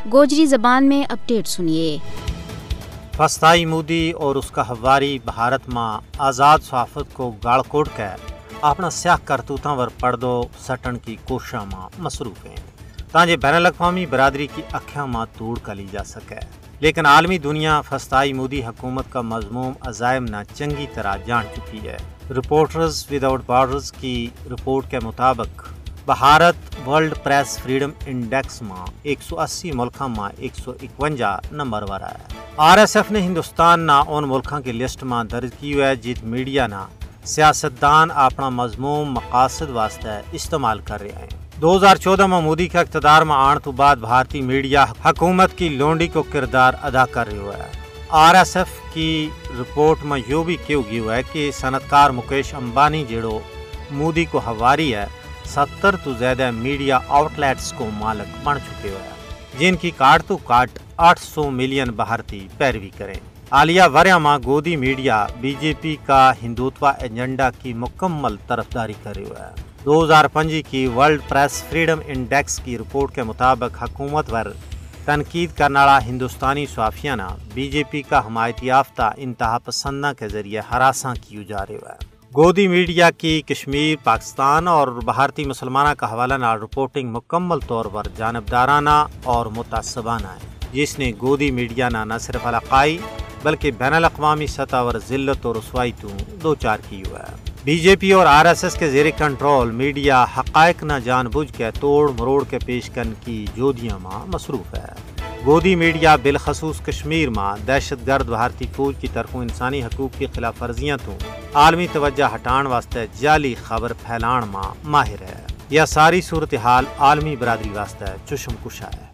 गोजरी जबान में अपडेट सुनिए। फस्ताई मोदी और उसका हवारी भारत में आज़ाद सहाफत को गाड़कोट कर अपना स्याह करतूतां वर पर्दो सटन की कोशिश में मसरूफ हैं ताकि बैनुल अक़वामी बरादरी की अखियां में तूड़ कली जा सके। लेकिन आलमी दुनिया फस्ताई मोदी हुकूमत का मज़मूम अज़ाइम न चंगी तरह जान चुकी है। रिपोर्टर्स विदाउट बॉर्डर्स की रिपोर्ट के मुताबिक Bharat world press freedom index में 180 मुल्कों में 151 नंबर पर है। RSF ने हिंदुस्तान ना उन मुल्कों की लिस्ट में दर्ज की है जित मीडिया ना सियासतदान अपना मजमूम मकासद वास्ते इस्तेमाल कर रहे हैं। 2014 में मोदी का इक़्तिदार में आने तो बाद भारतीय मीडिया हुकूमत की लोंडी को किरदार अदा कर रही है। RSF की रिपोर्ट में यो भी क्यों गया है कि सनतकार मुकेश अंबानी जेड़ो मोदी को हवारी है 70 तो ज्यादा मीडिया आउटलेट्स को मालिक बन चुके हैं जिनकी काट तो काट 800 मिलियन भारतीय पैरवी करें। हालिया वरिया में गोदी मीडिया बीजेपी का हिंदुत्व एजेंडा की मुकम्मल तरफदारी कर रही है। 2005 की वर्ल्ड प्रेस फ्रीडम इंडेक्स की रिपोर्ट के मुताबिक हुकूमत पर तनकीद करने वाला हिंदुस्तानी सहाफ़ियाना बीजेपी का हमायती याफ्ता इंतहा पसंदा के जरिए हरासा की जा रही है। गोदी मीडिया की कश्मीर पाकिस्तान और भारतीय मुसलमाना का हवाला ना रिपोर्टिंग मुकम्मल तौर पर जानबदाराना और मुतासबाना है जिसने गोदी मीडिया ना न सिर्फ इलाकाई बल्कि बैनुल अक़वामी सतह पर जिल्लत और रसवाई तो दो चार की हुआ है। बीजेपी और RSS के ज़ेरे कंट्रोल मीडिया हक़ाइक़ न जानबूझ के तोड़ मरोड़ के पेश करने की जोदियाँ में मसरूफ़ है। गोदी मीडिया बिलखसूस कश्मीर में दहशतगर्द भारतीय फौज की तरफों इंसानी हकूक़ की खिलाफ वर्जियाँ तो आलमी तवज्जो हटाने वास्ते जाली खबर फैलाण में माहिर है। यह सारी सूरत हाल आलमी बरादरी वास्ते चुशम कुशा है।